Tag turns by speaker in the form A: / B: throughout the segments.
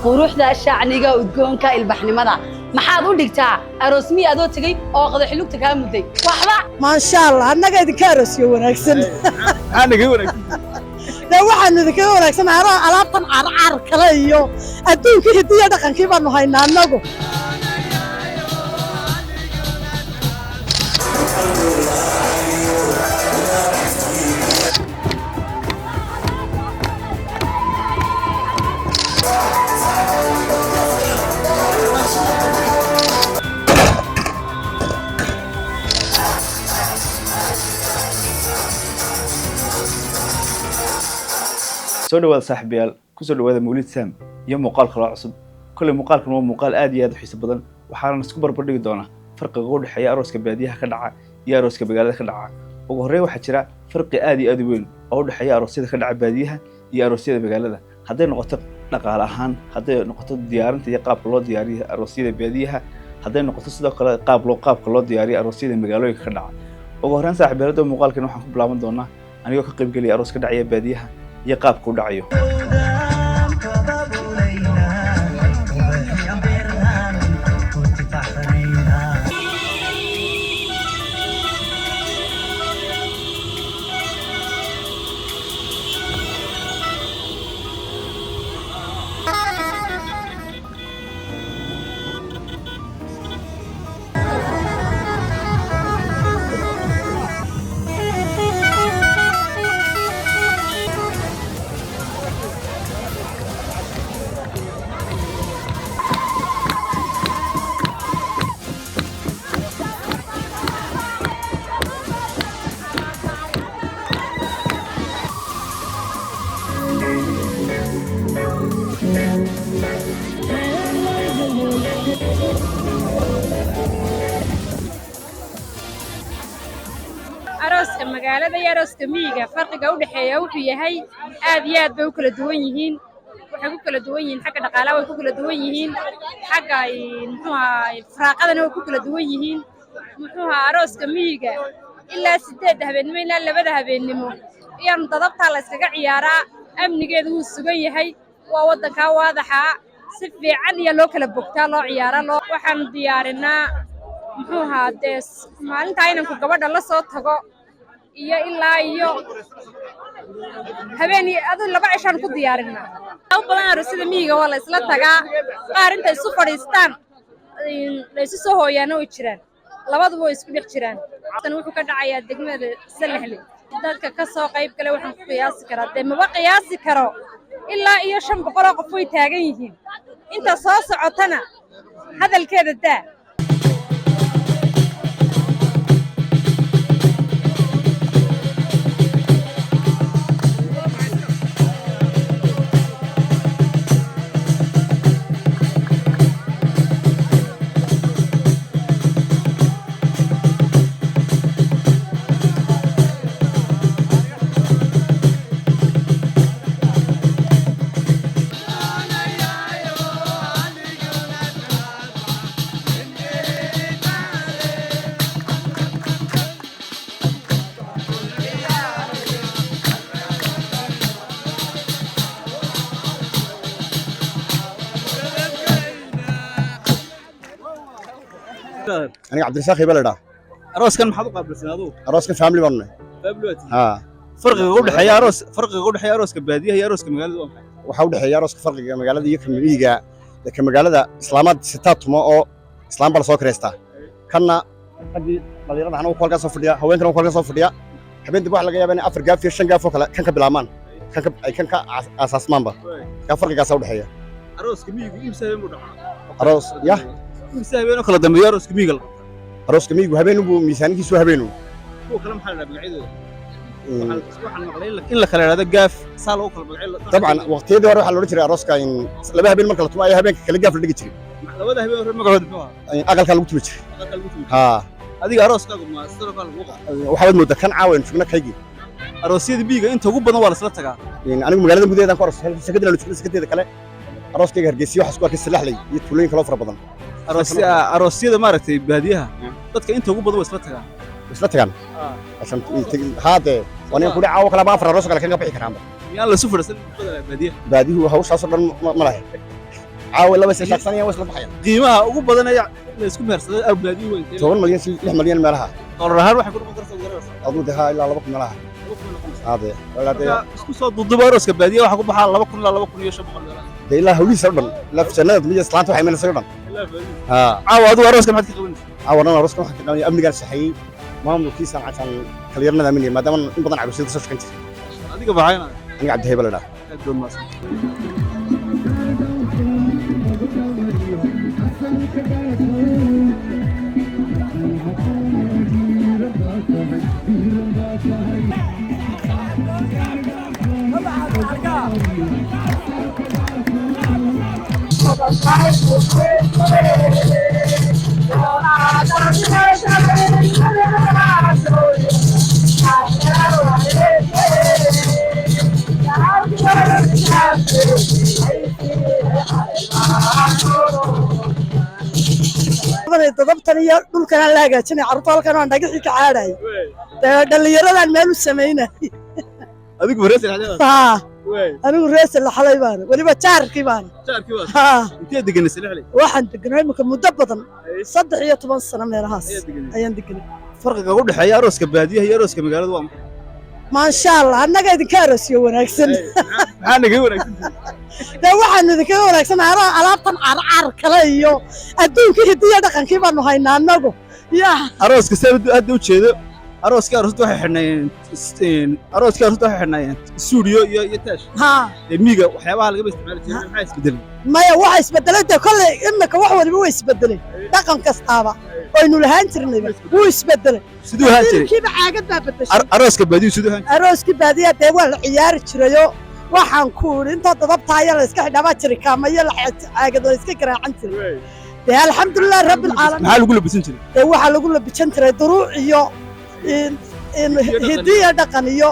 A: quruxda shacniga udgoonka ilbaxnimada maxaad u dhigtaa aroosmi adoo tagay oo qadax lugta ka muday waxba
B: ma sha Allah annaga idinka aroosiyo wanaagsan
C: anaga wanaagsan
B: waxaan idinka wanaagsan alaabtan carcar kale iyo adduunka hidiyo dhaqankii baanu haynaa annagu
C: soo dhawaada saaxiibayaal ku soo dhawaada Mawlid Sam iyo muuqaal kale cusub kulli muuqaalkan waa muuqaal aad iyo aad u xiiso badan waxaana isku barbar dhigi doonaa farqiga u dhexeeya arooska baadiyaha ka dhaca iyo arooska magaalada ka dhaca ugu horreyn waxaa jira farqi aad iyo aad u weyn oo u dhexeeya aroosyada ka dhaca baadiyaha iyo aroosyada magaalada hadday noqoto dhaqaale ahaan hadday noqoto diyaarinta iyo qaabka loo diyaariyo aroosyada baadiyaha hadday noqoto sidoo kale qaabka loo diyaariyo aroosyada magaalooyinka ka dhaca ugu horreyn saaxiibayaal muuqaalkan waxaan ku bilaaban doonaa anigoo ka qayb galaya aroos ka dhacaya baadiyaha iyo qaabka u dhacayo
D: arooska magaalada iyo arooska miyiga farqiga u dhaxeeya wuxuu yahay aad iyo aad bay u kala duwan yihiin waxay ku kala duwan yihiin xagga dhaqaalaha way ku kala duwan yihiin xagga faraaqadana way ku kala duwan yihiin arooska miyiga ilaa 8 habeenimo ilaa 2 habeenimo iyaan dadabta la iskaga ciyaaraa amnigeedu wuu sugan yahay waa wadanka waadaxa si fiican iyo loo kala bogtaa loo ciyaaraa waxaan diyaarinaa maalinta inanku gabadha la soo tago iyo ilaa iyo habeen adu 2 cishaan ku diyaarinaa aw badan aroosyada miyiga waa la isla tagaa qaar inta isu fadhiistaan la isu soo hooyaana way jiraan labaduba way isku dhex jiraan tan wuxuu ka dhacayaa degmada Salaxley dadka ka soo qayb galay waxaan ku qiyaasi karaa maba qiyaasi karo ilaa iyo 500 qof way taagan yihiin inta soo socotana hadalkeeda daa
E: أنا عبد الرزاق بلده.
C: arooskan maxaad u qaabilsan adoo
E: أروسك فاميلي بنا. ها.
C: farqiga u dhexeeya arooska baadiyaha iyo arooska magaalada waa maxay
E: وحاول حيا أروسك فرق مجال ذي يكمل إيجا لكن مجال ذا إسلامات ستات ما أو إسلام بلا سوق ريستا. كنا هذه مدينة أنا وقال قصة فديا هوين كانوا وقال قصة فديا. حبيت تبغى لقيا بين أفريقيا في الشنغا فوق كان كبلامان كان كأساس مامبا. كفرق قصة وحيا.
C: arooska miyigu imsa habeen u dhaca
E: أروس يا
C: imsa habeen oo kala dambeeya arooska miyiga
E: أروسك ميجو هبينو بميزانك يسوى هبينو.
C: هو كلام حلال magacyadooda waxaan maqlay in la kala yiraahdo gaaf saal oo kala magacyada
E: طبعا وقتيدي waxa loo jiray arooska in laba habeen marka la tumayo habeenka kala gaaf la dhigi jiray
C: labada habeen hore magacooda muxuu
E: aqalka lagu tumi jiray ha
C: adiga arooskaagu ma sidoo kale lagu qaaday
E: waxa wad moodaa kan caawin figna kaygi
C: aroosyada biiga inta ugu badan waa la isla tagaa
E: anigu magaalada gudaheeda ku aroos sakadina la sakadida kale arooskayga hargeysa waxa isku arkay Salaxley iyo tuulooyin kale oo fara badan
C: aroosyada maaragtay baadiyaha dadka inta ugu badan waa isla tagaan عشان هذا وانا كل عاوق لا بافر الرسول كان قبحي كرام يلا سفر سن
E: باديه هو هوش اصلا ما له عاول لبس شاك ثانية وصل بحيان
C: qiimaha ugu badan ee la isku meersaday arbaadiyo weyn
E: 10 مليون 6 مليون مالها
C: dollar ahaan waxay ku noqon kartaa garaysa
E: أظن ده إلا 2 مالها هذا ولا ده
C: isku soo duuduba arooska baadiyo waxa ku baxaa 2,000 ilaa 2,500
E: ده إلا هولي سردن لا في سنة مية سلانت وحي من سردن ها
C: caawa adigu arooska maxaad ka qabanaysaa
E: عاورنا راسكم حكينا أمني قال صحيح ما هم كيسان عشان خلينا ذا مني ما دام إن بدنا عبسين تصف كنت
C: adiga baxayna
E: أنا قاعد هيبل لا
C: aad doon maas
B: dadabtan iyo dhulkan la hagaajinay carruurta halkan aan dhagaxii ka caadhay dhalinyaradan meel u sameynay
C: adigu wareysay xadeeda
B: haa
C: way
B: anigu reesel la xalay baan waliba jaarkii baan
C: jaarkii waa
B: haa
C: intee deganaysan xilay
B: waxaan deganay marka muddo badan 13 sano meelahaas ayaan deganay
C: farqiga u dhaxeeya arooska baadiyaha iyo arooska magaalada waa maxay
B: maasha Allah annaga idinka aroosiyo wanaagsan
C: maxaa naga wanaagsan
B: waxaan idinka wanaagsan alaabtan carcar kale iyo adduunka hidiyo dhaqankii baanu haynaa annagu yaa
C: arooska sabab aad u jeedo arooska aroosta waxay xidhnayeen arooska aroosta waxay xidhnayeen studio iyo taash
B: haa
C: miiga waxyaabaha laga isticmaali jiray maxay isbedelay
B: maya waxa isbedelay kolley imika wax waliba way isbedelay dhaqan kastaaba aynu lahaan jirnayba wuu isbedelay
C: sidoo haan jiray
B: kiiba caagad baa bedeshay
C: arooska baadiyo sidoo haan
B: arooski baadiya dee waa la ciyaari jirayo waxaan ku uri inta dadabtaaya la iska xidhaba jiray kaamayo la caagad la iska garaacan jiray dee alxamdulillaah rabbil caalamiin
C: maxaa lagu labisan jiray
B: dee waxa lagu labisan jiray duruuc iyo hidiya dhaqan iyo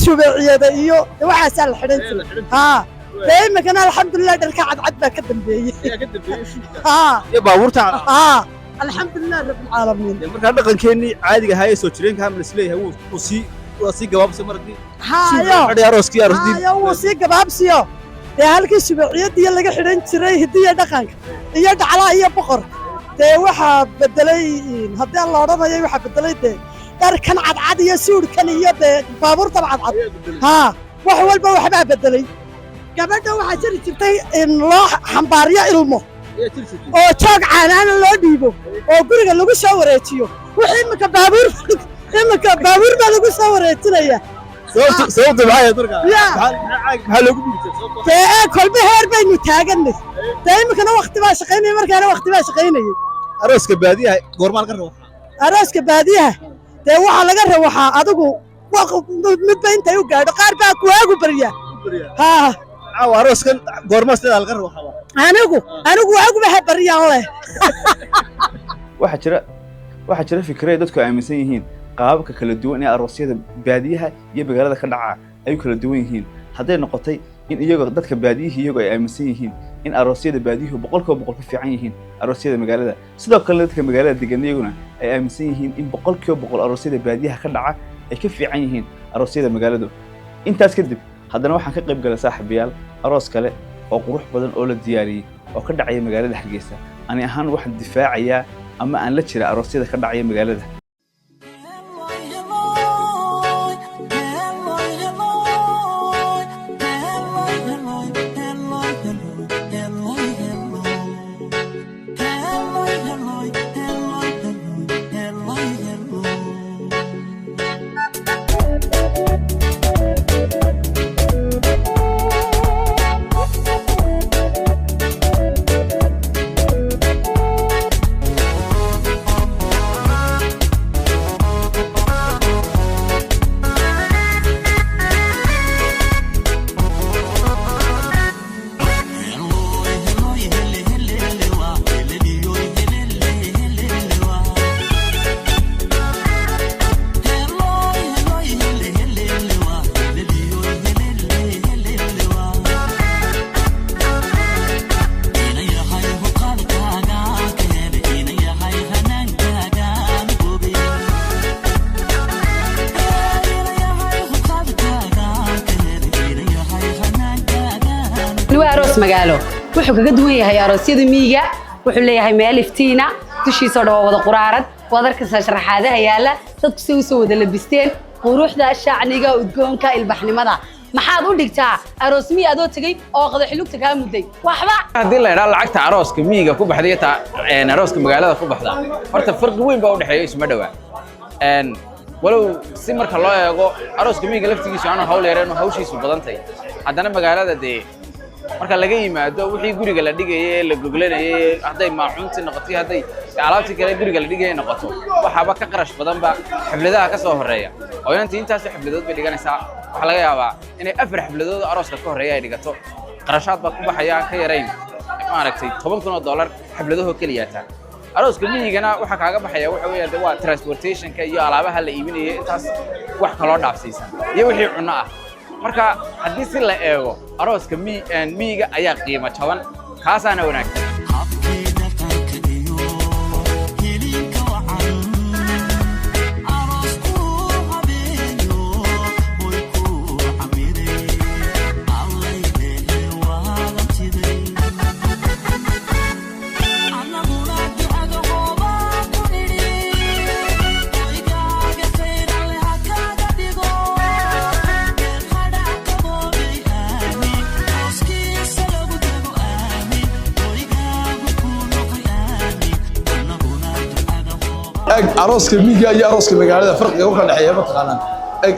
B: subeeciyada iyo waxaasaa la xidhan jiray haa dee imikana alxamdulillaah dharka cadcad baa ka dambeeyey haa
C: iyo baabuurta
B: haa alxamdulillaah rabbil caalamiin
C: markaa dhaqankeenii caadiga ahaa ee soo jireenka ama isleeyahay wuu sii gabaabsay markii
B: haayo
C: arooskii aroosdii
B: haayo wuu sii gabaabsiyo dee halkii subeeciyadii laga xidhan jiray hidiya dhaqanka iyo dhaclaha iyo boqorka dee waxaa bedelay haddii aan la odhanayay waxaa bedelay dee dharkan cadcad iyo suudhkan iyo dee baabuurtan cadcad haa wax walba waxbaa bedelay gabadha waxaa jiri jirtay in loo xambaariyo ilmo oo joog caanaana loo dhiibo oo guriga lagu soo wareejiyo wixii imika baabuur baa lagu soo wareejinaya
C: sababta maxay durka maxaa loogu dhiibtay
B: dee kolba heer baynu taaganay dee imikana waqti baa shaqaynaya markaana waqti baa shaqaynayay
C: arooska baadiyaha goormaa laga rabo
B: arooska baadiyaha dee waxaa laga rawaxaa adigu midba intay u gaadho qaar baa kuwaagu barya haa
C: caawa arooskan goormaa sidaa laga rabo
B: anigu waaguba ha baryaan leh
C: waxaa jira fikrada dadku aaminsan yihiin qaababka kala duwan ee aroosyada baadiyaha iyo magaalada ka dhaca ay kala duwan yihiin hadday noqotay in iyagoo dadka baadiyihii iyagoo ay aaminsan yihiin in aroosyada baadiyuhu boqolkiiba boqol ka fiican yihiin aroosyada magaalada sidoo kale dadka magaalada degan iyaguna ay aaminsan yihiin in boqolkiiba boqol aroosyada baadiyaha ka dhaca ay ka fiican yihiin aroosyada magaaladu intaas kadib haddana waxaan ka qayb galay saaxiibayaal aroos kale oo qurux badan oo la diyaariyey oo ka dhacaya magaalada Hargeysa ani ahaan waxaan difaacayaa ama aan la jira aroosyada ka dhacaya magaalada
A: magaalo wuxuu kaga duwan yahay aroosyada miyiga wuxuu leeyahay meel iftiina dushiisa oo wada quraarad wadarka sharaxaadaha yaala dadku si soo wada labisteen quruxda shacniga udgoonka ilbaxnimada maxaad u dhigtaa aroos miyi adoo tagay oo qada xilugta ka mudday waxba
F: haddii la yiraahdo lacagta arooska miyiga ku baxday ta arooska magaalada ku baxda horta farqi weyn baa u dhaxeeya isma dhawaa walow si marka loo eego arooska miyiga laftigiisu aanu hawl yareen hawshiisu badantay haddana magaalada marka laga yimaado wixii guriga la dhigayay la goglanayay hadday maacuunti noqotay hadday alaabtii kale guriga la dhigayay noqoto waxaba ka qarash badan ba xafladaha ka soo horeeya oo intaas xafladood bay dhiganaysaa waxa laga yaabaa inay 4 xafladood arooska ka horeeya ay dhigato qarashaad baa ku baxaya ka yareyn maaragtay $10,000 xafladaha kaliya taa arooska miyigana waxa kaaga baxaya waxa weeyaan waa transportation-ka iyo alaabaha la iibinayo intaas wax kala dhaafsiisan iyo wixii cunno ah marka haddii si la eego arooska miyiga ayaa qiimo jaban kaasaana wanaagsan
G: arooska miyiga iyo arooska magaalada farqiga u kala dhaxeeya ma taqaanaan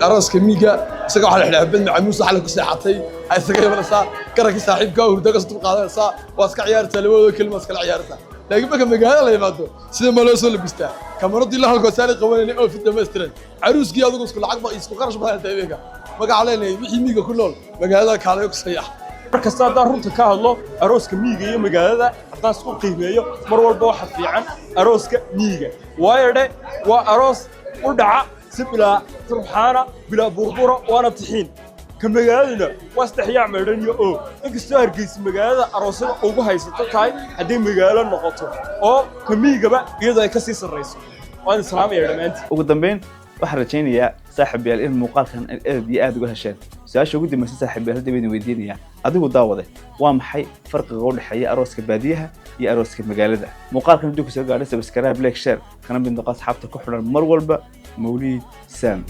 G: arooska miyiga isaga waxa la xidhaa bad macamuus waxa la ku seexatay isaga yabalasa karanka saaxiibka hurdo ka soo qaadanaysa waa iska ciyaarta labadooda kelma iska ciyaarta laakiin marka magaalada la yimaado sida ma loo soo labistaa kamaradii la halko saari qabanayna oo fidda masteran caruuskii adigu isku lacag ba isku qarash badan taayega magaca leenay wixii miyiga ku nool magaalada kaalayo ku sayax
H: markasta haddaan runta ka hadlo arooska miyiga iyo magaalada haddaan isku qiimeeyo mar walba waxa fiican arooska miyiga waayo waa aroos u dhaca si bilaa turxaana bilaa burbura waana tixiin ka magaaladuna waa saddexyaac meedhan iyo oo inkastoo hargeysa magaalada aroosada ugu haysato tahay haddii magaalo noqoto oo ka miyigaba iyadoo ay ka sii sarrayso waan islaamaya dhammaantii
C: ugu dambeyn waxaan rajaynayaa saaxiibayaal in muuqaalkan aad iyo aad uga hesheen su-aasha ugu dambaysa saaxiibayaal hadda bayna weydiinayaa adigu daawade waa maxay farqiga u dhexeeya arooska baadiyaha iyo arooska magaalada muuqaalkan hadduu kusoo gaadhay subscribe like share kana mid noqo asxaabta ku xidhan mar walba Mawlid Sam